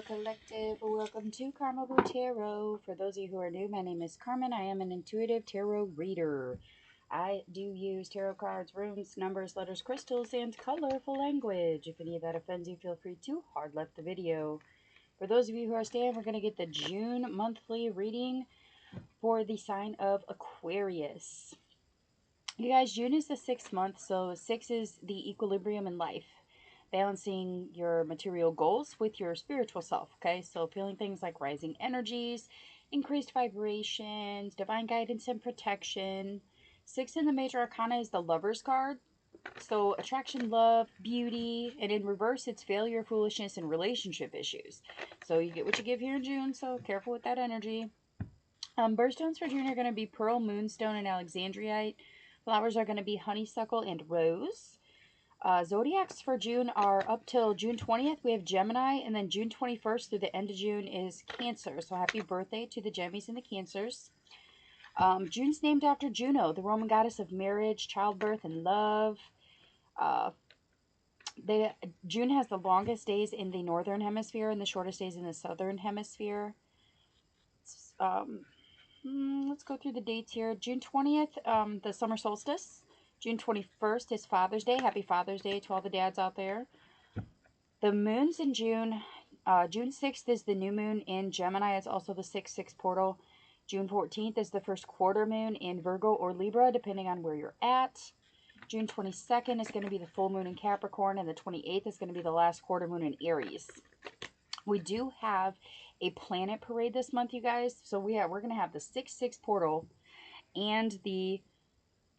Collective, welcome to Carmaboo Tarot. For those of you who are new, my name is Carmen. I am an intuitive tarot reader. I do use tarot cards, runes, numbers, letters, crystals, and colorful language. If any of that offends you, feel free to hard left the video. For those of you who are staying, we're going to get the June monthly reading for the sign of Aquarius. You guys, June is the 6th month, so 6 is the equilibrium in life. Balancing your material goals with your spiritual self, okay? So feeling things like rising energies, increased vibrations, divine guidance and protection. 6 in the major arcana is the Lover's card. So attraction, love, beauty, and in reverse, it's failure, foolishness, and relationship issues. So you get what you give here in June, so careful with that energy. Birthstones for June are going to be pearl, moonstone, and alexandrite. Flowers are going to be honeysuckle and rose. Zodiacs for June are up till June 20th. We have Gemini, and then June 21st through the end of June is Cancer. So happy birthday to the Gemmies and the Cancers. June's named after Juno, the Roman goddess of marriage, childbirth, and love. June has the longest days in the northern hemisphere and the shortest days in the southern hemisphere. Let's go through the dates here. June 20th, the summer solstice. June 21st is Father's Day. Happy Father's Day to all the dads out there. The moons in June. June 6th is the new moon in Gemini. It's also the 6-6 portal. June 14th is the first quarter moon in Virgo or Libra, depending on where you're at. June 22nd is going to be the full moon in Capricorn, and the 28th is going to be the last quarter moon in Aries. We do have a planet parade this month, you guys. So we're going to have the 6-6 portal and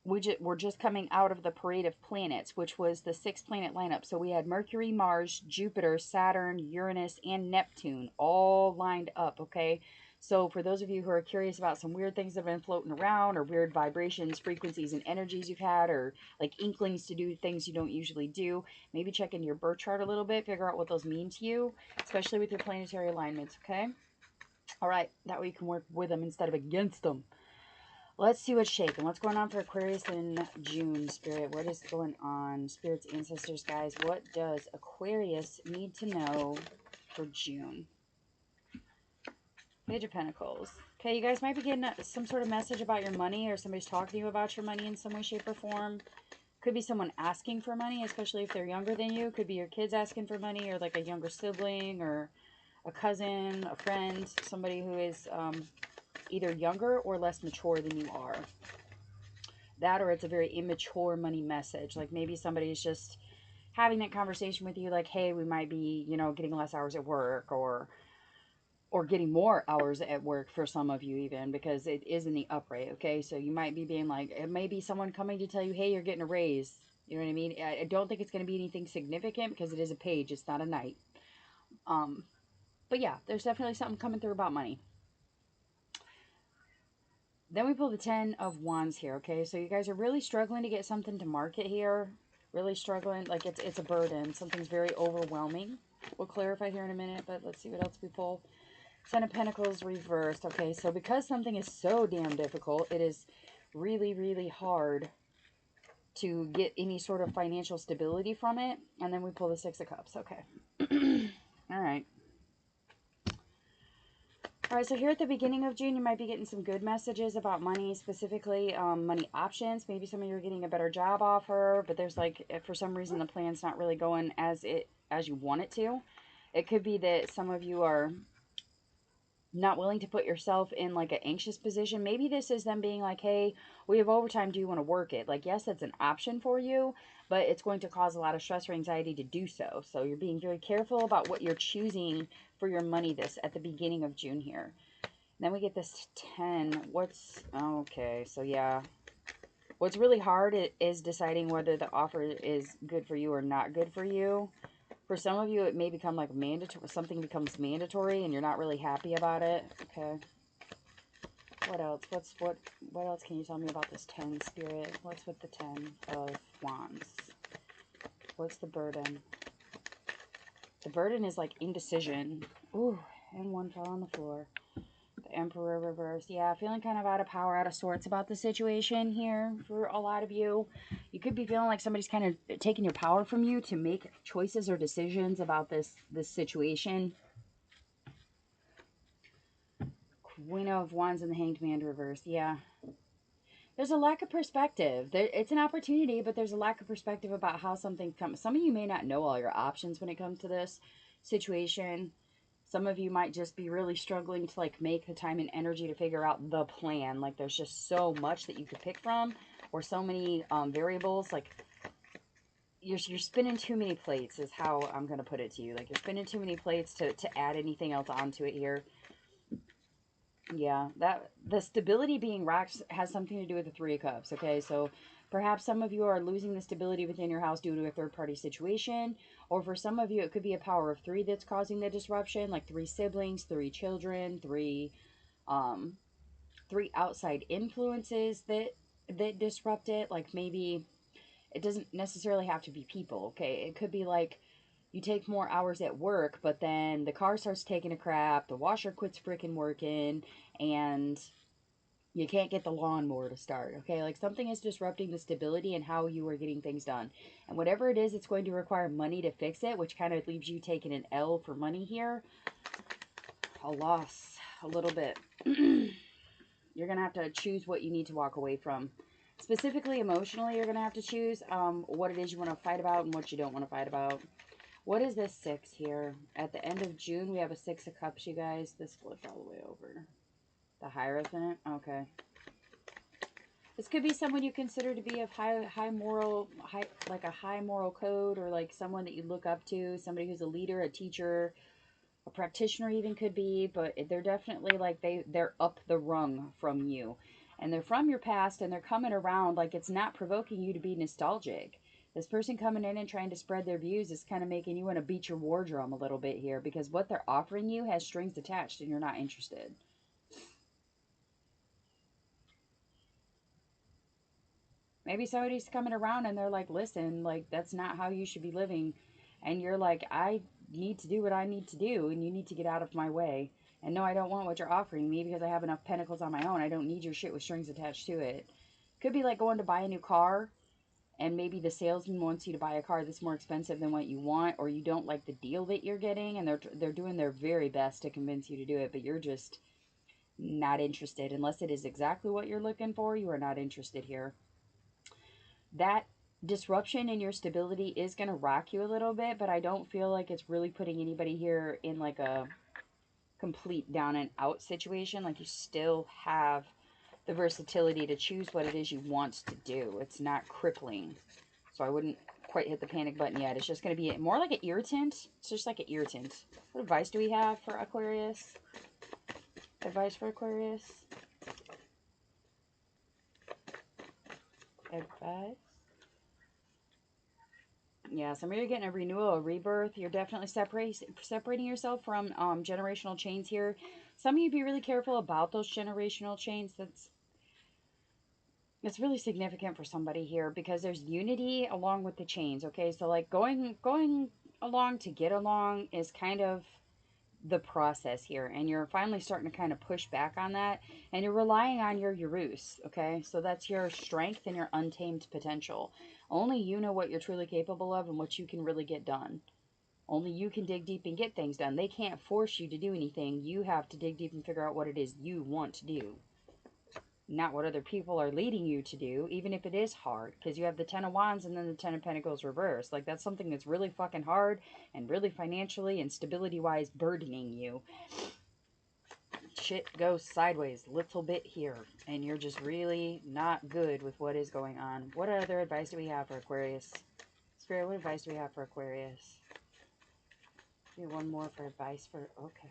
we're just coming out of the parade of planets, which was the 6-planet lineup. So we had Mercury, Mars, Jupiter, Saturn, Uranus, and Neptune all lined up, okay? So for those of you who are curious about some weird things that have been floating around, or weird vibrations, frequencies, and energies you've had, or like inklings to do things you don't usually do, maybe check in your birth chart a little bit, figure out what those mean to you, especially with your planetary alignments, okay? All right, that way you can work with them instead of against them. Let's see what's shaking. What's going on for Aquarius in June, Spirit? What is going on? Spirits, ancestors, guys, what does Aquarius need to know for June? Page of Pentacles. Okay, you guys might be getting some sort of message about your money, or somebody's talking to you about your money in some way, shape, or form. Could be someone asking for money, especially if they're younger than you. Could be your kids asking for money, or like a younger sibling, or a cousin, a friend, somebody who is either younger or less mature than you are. That, or it's a very immature money message. Like maybe somebody's just having that conversation with you, like, hey, we might be, you know, getting less hours at work, or getting more hours at work for some of you, even because it is in the upright. Okay, so you might be being like, it may be someone coming to tell you, hey, you're getting a raise. You know what I mean? I don't think it's going to be anything significant because it is a page, it's not a knight. But yeah, there's definitely something coming through about money. Then we pull the 10 of Wands here, okay? So you guys are really struggling to get something to market here. Really struggling. Like it's a burden. Something's very overwhelming. We'll clarify here in a minute, but let's see what else we pull. 10 of Pentacles reversed. Okay, so because something is so damn difficult, it is really, really hard to get any sort of financial stability from it. And then we pull the 6 of Cups. Okay. All right. All right, so here at the beginning of June, you might be getting some good messages about money, specifically money options. Maybe some of you are getting a better job offer, but there's like, for some reason, the plan's not really going as you want it to. It could be that some of you are not willing to put yourself in like an anxious position. Maybe this is them being like, hey, we have overtime, do you want to work it? Like, yes, that's an option for you, but it's going to cause a lot of stress or anxiety to do so. So you're being very careful about what you're choosing for your money this at the beginning of June here. Then we get this 10. Okay, so yeah, what's really hard is deciding whether the offer is good for you or not good for you. For some of you, it may become like mandatory. Something becomes mandatory, and you're not really happy about it. Okay. What else? What else can you tell me about this 10, Spirit? What's with the 10 of Wands? What's the burden? The burden is like indecision. Ooh, and one fell on the floor. The Emperor reversed. Yeah, feeling kind of out of power, out of sorts about the situation here for a lot of you. You could be feeling like somebody's kind of taking your power from you to make choices or decisions about this situation. Queen of Wands and the Hanged Man reversed. Yeah. There's a lack of perspective. It's an opportunity, but there's a lack of perspective about how something comes. Some of you may not know all your options when it comes to this situation. Some of you might just be really struggling to like make the time and energy to figure out the plan. Like there's just so much that you could pick from, or so many variables. Like you're spinning too many plates is how I'm going to put it to you. Like you're spinning too many plates to add anything else onto it here. Yeah, that the stability being rocked has something to do with the Three of Cups, okay? So perhaps some of you are losing the stability within your house due to a third-party situation, or for some of you, it could be a power of three that's causing the disruption, like three siblings, three children, um, three outside influences that disrupt it. Like maybe it doesn't necessarily have to be people, okay? It could be like you take more hours at work, but then the car starts taking a crap, the washer quits freaking working, and you can't get the lawnmower to start, okay? Like something is disrupting the stability and how you are getting things done. And whatever it is, it's going to require money to fix it, which kind of leaves you taking an L for money here. A loss, a little bit. You're going to have to choose what you need to walk away from. Specifically, emotionally, you're going to have to choose what it is you want to fight about and what you don't want to fight about. What is this 6 here? At the end of June, we have a 6 of Cups, you guys. This flipped all the way over. The Hierophant? Okay. This could be someone you consider to be of high moral, like a high moral code, or like someone that you look up to, somebody who's a leader, a teacher, a practitioner even could be, but they're definitely like they're up the rung from you. And they're from your past, and they're coming around like it's not provoking you to be nostalgic. This person coming in and trying to spread their views is kind of making you want to beat your war drum a little bit here, because what they're offering you has strings attached and you're not interested. Maybe somebody's coming around and they're like, listen, like, that's not how you should be living. And you're like, I need to do what I need to do, and you need to get out of my way. And no, I don't want what you're offering me because I have enough pentacles on my own. I don't need your shit with strings attached to it. Could be like going to buy a new car, and maybe the salesman wants you to buy a car that's more expensive than what you want, or you don't like the deal that you're getting, and they're doing their very best to convince you to do it, but you're just not interested. Unless it is exactly what you're looking for, you are not interested here. That disruption in your stability is going to rock you a little bit, but I don't feel like it's really putting anybody here in like a complete down and out situation. Like you still have the versatility to choose what it is you want to do. It's not crippling. So I wouldn't quite hit the panic button yet. It's just going to be more like an irritant. It's just like an irritant. What advice do we have for Aquarius? Advice for Aquarius? Advice? Yeah, some of you are getting a renewal, a rebirth. You're definitely separating yourself from generational chains here. Some of you be really careful about those generational chains. It's really significant for somebody here because there's unity along with the chains. Okay, so like going along to get along is kind of the process here, and you're finally starting to kind of push back on that, and you're relying on your Urus, okay? So that's your strength and your untamed potential. Only you know what you're truly capable of and what you can really get done. Only you can dig deep and get things done. They can't force you to do anything. You have to dig deep and figure out what it is you want to do, not what other people are leading you to do, even if it is hard, because you have the 10 of Wands and then the 10 of Pentacles reversed. Like, that's something that's really fucking hard and really financially and stability-wise burdening you. Shit goes sideways a little bit here, and you're just really not good with what is going on. What other advice do we have for Aquarius? Spirit, what advice do we have for Aquarius? Give me one more for advice for... Okay.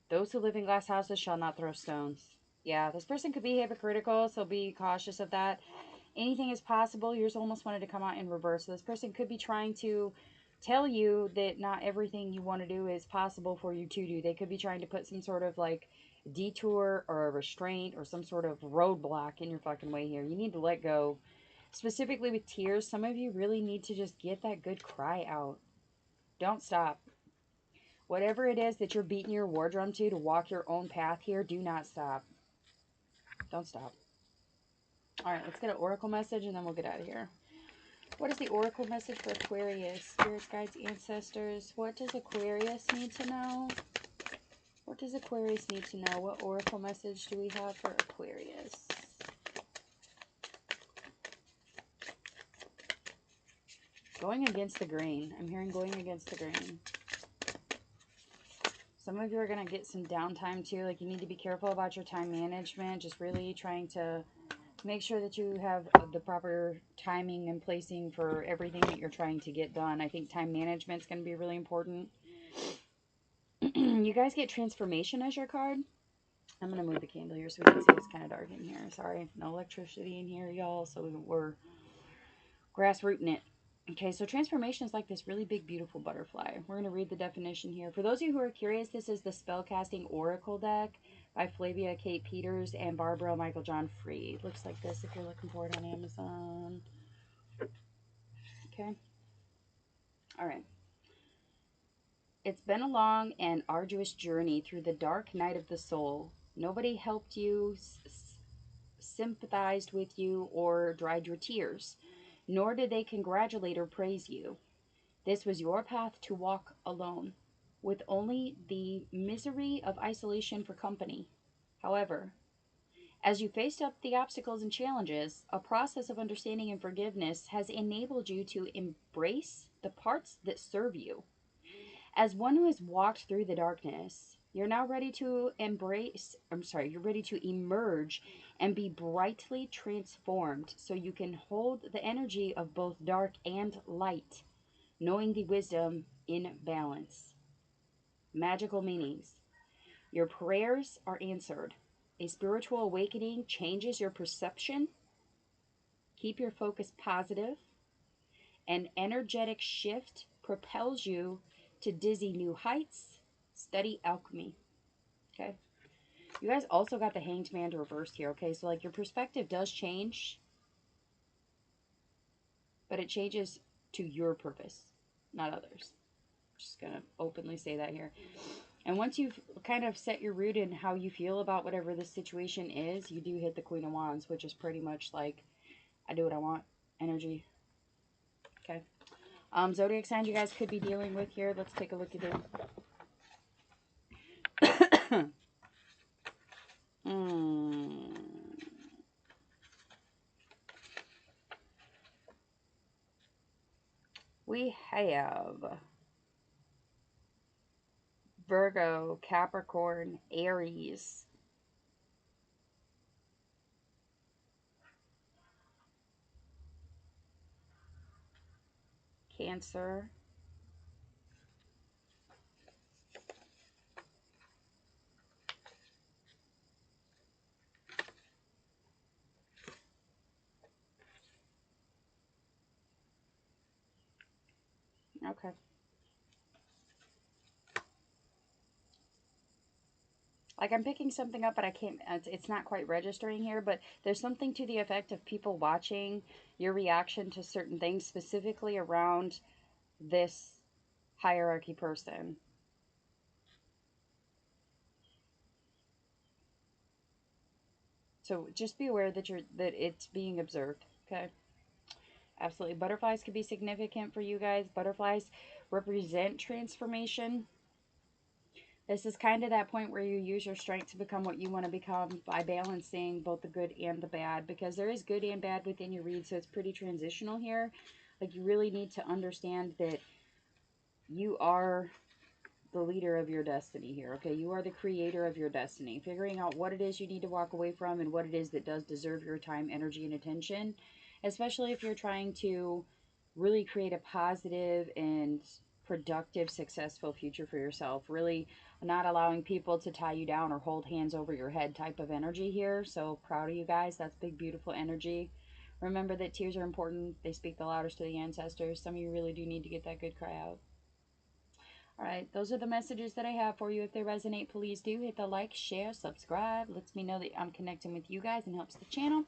Those who live in glass houses shall not throw stones. Yeah, this person could be hypocritical, so be cautious of that. Anything is possible. Yours almost wanted to come out in reverse. So this person could be trying to tell you that not everything you want to do is possible for you to do. They could be trying to put some sort of like detour or a restraint or some sort of roadblock in your fucking way here. You need to let go. Specifically with tears, some of you really need to just get that good cry out. Don't stop. Whatever it is that you're beating your war drum to walk your own path here, do not stop. Don't stop. All right, let's get an oracle message and then we'll get out of here. What is the oracle message for Aquarius? Spirits, guides, ancestors. What does Aquarius need to know? What does Aquarius need to know? What oracle message do we have for Aquarius? Going against the grain. I'm hearing going against the grain. Some of you are going to get some downtime too. Like, you need to be careful about your time management. Just really trying to make sure that you have the proper timing and placing for everything that you're trying to get done. I think time management is going to be really important. You guys get transformation as your card. I'm going to move the candle here so we can see. It's kind of dark in here. Sorry. No electricity in here, y'all. So we're grassrooting it. Okay, so transformation is like this really big, beautiful butterfly. We're going to read the definition here. For those of you who are curious, this is the Spellcasting Oracle deck by Flavia Kate Peters and Barbara Michael John Freed. Looks like this if you're looking for it on Amazon. Okay. All right. It's been a long and arduous journey through the dark night of the soul. Nobody helped you, sympathized with you, or dried your tears, nor did they congratulate or praise you. This was your path to walk alone, with only the misery of isolation for company. However, as you faced up the obstacles and challenges, a process of understanding and forgiveness has enabled you to embrace the parts that serve you. As one who has walked through the darkness, you're now ready to you're ready to emerge and be brightly transformed so you can hold the energy of both dark and light, knowing the wisdom in balance. Magical meanings. Your prayers are answered. A spiritual awakening changes your perception. Keep your focus positive. An energetic shift propels you to dizzy new heights. Study alchemy. Okay. You guys also got the Hanged Man reversed here. Okay. So like your perspective does change, but it changes to your purpose, not others. Just going to openly say that here. And once you've kind of set your root in how you feel about whatever this situation is, you do hit the Queen of Wands, which is pretty much like, I do what I want energy. Okay. Zodiac signs you guys could be dealing with here. Let's take a look at it. We have Virgo, Capricorn, Aries, Cancer, okay. Like, I'm picking something up, but I can't, it's not quite registering here, but there's something to the effect of people watching your reaction to certain things, specifically around this hierarchy person. So just be aware that it's being observed, okay? Absolutely. Butterflies could be significant for you guys. Butterflies represent transformation. This is kind of that point where you use your strength to become what you want to become by balancing both the good and the bad, because there is good and bad within your read, so it's pretty transitional here. Like, you really need to understand that you are the leader of your destiny here, okay? You are the creator of your destiny. Figuring out what it is you need to walk away from and what it is that does deserve your time, energy, and attention, especially if you're trying to really create a positive and productive, successful future for yourself. Really not allowing people to tie you down or hold hands over your head type of energy here. So proud of you guys. That's big, beautiful energy. Remember that tears are important. They speak the loudest to the ancestors. Some of you really do need to get that good cry out. All right, those are the messages that I have for you. If they resonate, please do hit the like, share, subscribe. Lets me know that I'm connecting with you guys and helps the channel.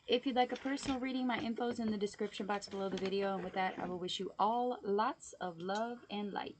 If you'd like a personal reading, my info is in the description box below the video. And with that, I will wish you all lots of love and light.